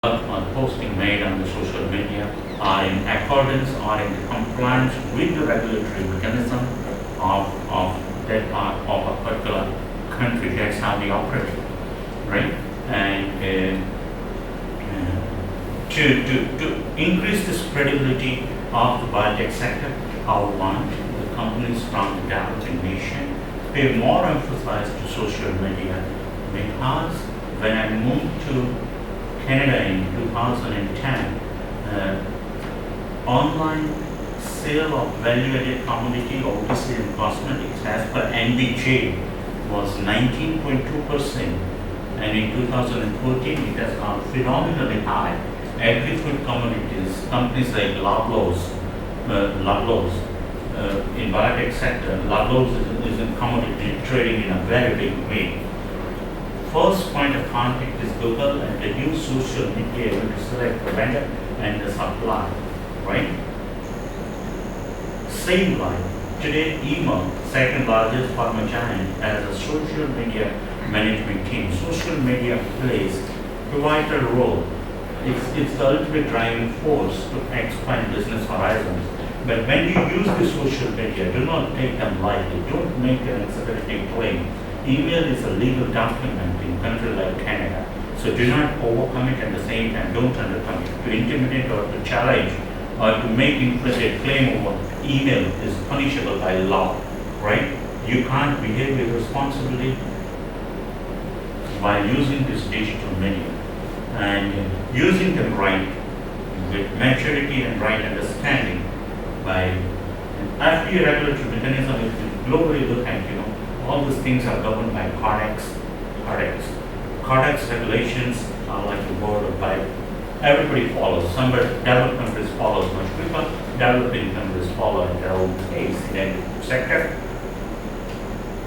posting made on the social media are in accordance or in compliance with the regulatory mechanism of a particular country. That's how we operate, right? And to increase this credibility of the biotech sector, I want the companies from the developing nation pay more emphasis to social media, because when I moved to Canada in 2010, online sale of value-added commodity, obviously in cosmetics, as per NBJ, was 19.2%, and in 2014 it has gone phenomenally high. Agri-food commodities, companies like Loblaws, in biotech sector, Loblaws is in commodity trading in a very big way. First point of contact is Google, and they use social media to select the vendor and the supply, right? Same line. Today, email, second largest pharma giant, has a social media management team. Social media plays a vital role. It's the ultimate driving force to expand business horizons. But when you use the social media, do not take them lightly. Don't make an exaggerated claim. Email is a legal document in a country like Canada. So do not overcome it at the same time. Don't undercome it. To intimidate or to challenge or to make inflated claim over email is punishable by law, right? You can't behave irresponsibly while using this digital media. And using them right, with maturity and right understanding, by FDA regulatory mechanism, if you globally look at, all these things are governed by codex. Codex regulations are like a board of Bible. Everybody follows. Some developed countries follow much quicker. Developing countries follow at their own pace in every sector.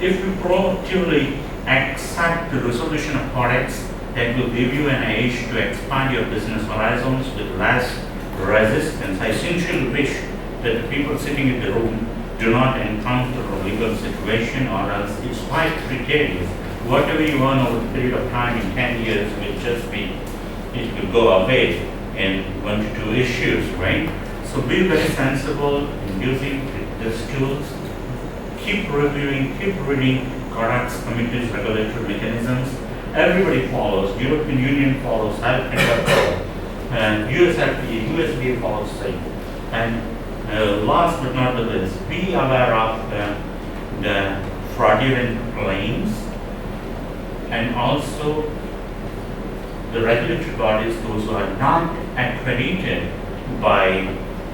If you proactively accept the resolution of codex, that will give you an edge to expand your business horizons with less resistance. I sincerely wish that the people sitting in the room do not encounter a legal situation, or else it's quite precarious. Whatever you earn over the period of time in 10 years will just be, it will go away in 1 to 2 issues, right? So be very sensible in using these tools. Keep reviewing, keep reading products, committees, regulatory mechanisms. Everybody follows. European Union follows, Health Canada follows, and USDA follows same. And last but not the least, be aware of the fraudulent claims, and also the regulatory bodies, those who are not accredited by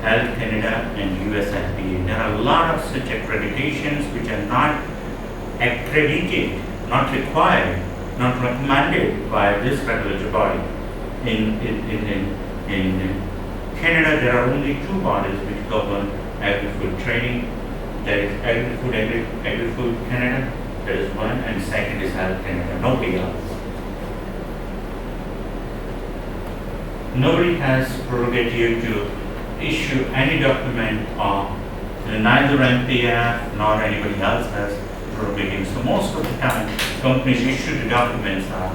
Health Canada and USFDA. There are a lot of such accreditations which are not accredited, not required, not recommended by this regulatory body. In Canada, there are only 2 bodies which govern agri-food trading. There is Agri-Food Canada, that is one, and second is Health Canada, nobody else. Nobody has prerogative to issue any document, or neither NPAF nor anybody else has prerogative. So most of the time, companies issue the documents are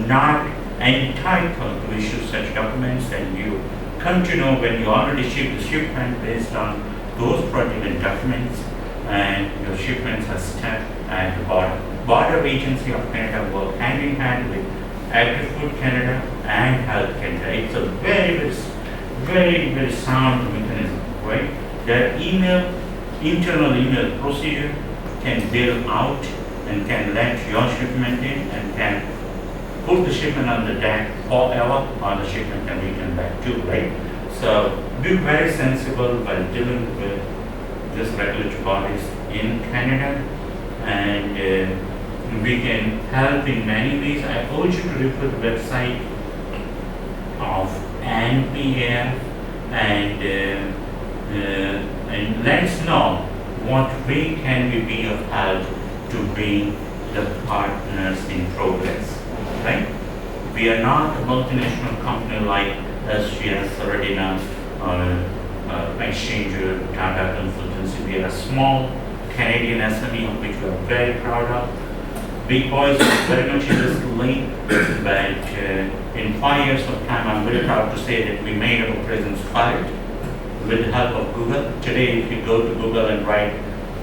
not entitled to issue such documents, and you come to know when you already ship the shipment based on those fraudulent documents, and your shipments are stuck at the border. Border Agency of Canada work hand in hand with Agri-Food Canada and Health Canada. It's a very sound mechanism, right? Their internal email procedure can bail out and can let your shipment in and can put the shipment on the deck forever, or the shipment can return back too, right? So be very sensible while dealing with these regulatory bodies in Canada, and we can help in many ways. I urge you to refer the website of NPAF and let us know what way can we be of help to be the partners in progress. Right? We are not a multinational company like SGS, Redina, Exchanger, Tata Consultancy. We are a small Canadian SME of which we are very proud of. big boys are very much interested in lean, but in 5 years of time, I'm very proud to say that we made our presence felt with the help of Google. Today, if you go to Google and write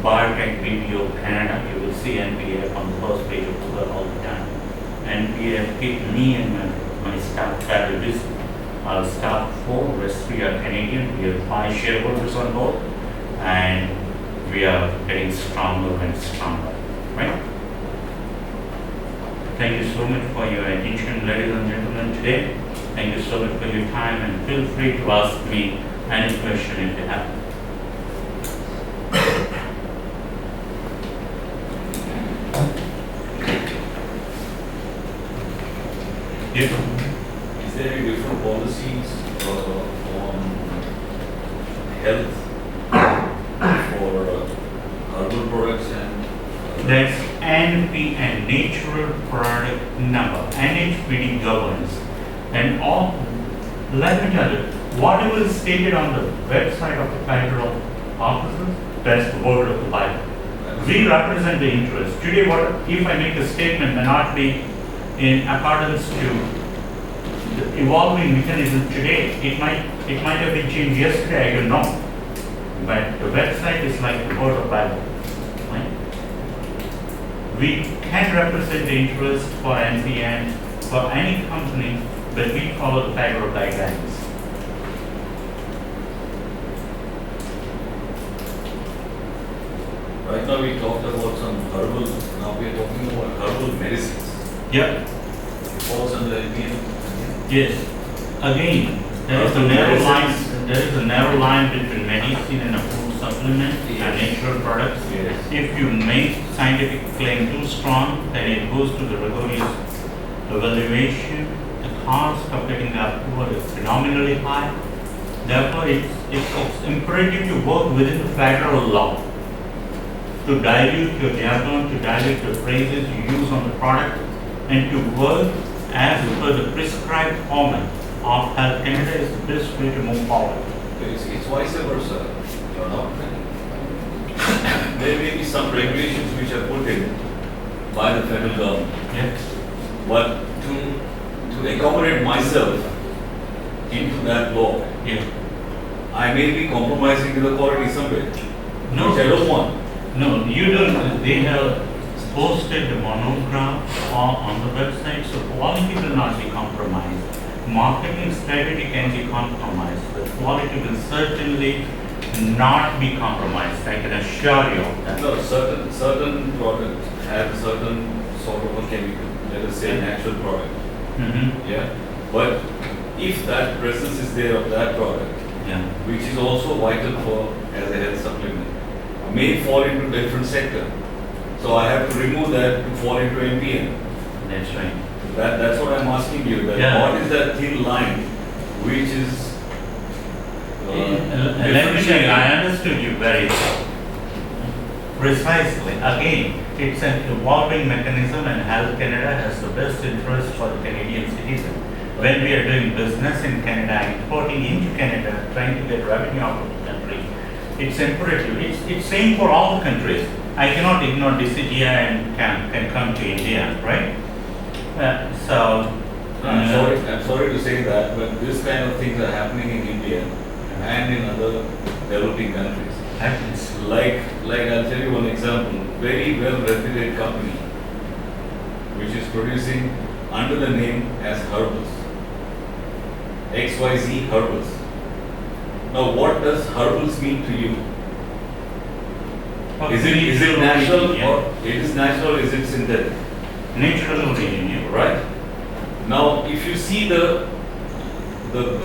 Biotech BPO Canada, you will see NPAF on the first page of Google all the time. NPAF keep me and my staff very busy. Our staff 4, rest 3 are Canadian. We have 5 shareholders on board, and we are getting stronger and stronger, right? Thank you so much for your attention, ladies and gentlemen, today. Thank you so much for your time, and feel free to ask me any question if you have. Yes. Is there any different policies on health for herbal products and That's NPN, Natural Product Number, NHPD governance. And all, let me tell you, whatever is stated on the website of the federal offices, that's the word of the Bible. We represent the interest. Today, what if I make a statement may not be in accordance to the evolving mechanism today, it might have been changed yesterday, I don't know. But the website is like the word of Bible. Right? We can represent the interest for NPN for any company, but we follow the federal guidelines. right now we talked about some herbal, now we are talking about herbal medicines. Yep. It falls under NPN. Yes. Again, there is a narrow line. There is a narrow line between medicine and a food supplement and natural products. Yes. If you make scientific claim too strong, then it goes to the rigorous evaluation. The cost of getting the approval is phenomenally high. Therefore, it's imperative to work within the federal law to dilute your jargon, to dilute the phrases you use on the product, and to work as per the prescribed format of Health Canada is the best way to move forward. It's vice versa. You're not. There may be some regulations which are put in by the federal government. Yes. But to accommodate myself into that law, Yeah. I may be compromising with the quality somewhere, No. which I don't want. No, you don't. They have posted the monograph on the website, so quality will not be compromised. Marketing strategy can be compromised, but quality will certainly not be compromised. I can assure you of that. No, certain products have certain sort of a chemical, let us say natural product. Mm-hmm. Yeah. But if that presence is there of that product, Yeah. which is also vital for as a health supplement, may fall into different sector. So I have to remove that to fall into NPN. That's right. That's what I'm asking you. That Yeah. what is that thin line which is Let me tell you, I understood you very well. Precisely. Again, it's an evolving mechanism, and Health Canada has the best interest for the Canadian citizen. When we are doing business in Canada, importing into Canada, trying to get revenue out of the country, it's imperative. It's same for all the countries. I cannot ignore DCGI and can come to India, right? I'm sorry to say that, but this kind of things are happening in India and in other developing countries. Happens. Like I'll tell you one example. Very well reputed company which is producing under the name as herbals. XYZ herbals. Now what does herbals mean to you? Is it natural or it is natural or is it synthetic? Natural origin, yeah. Right? Now if you see the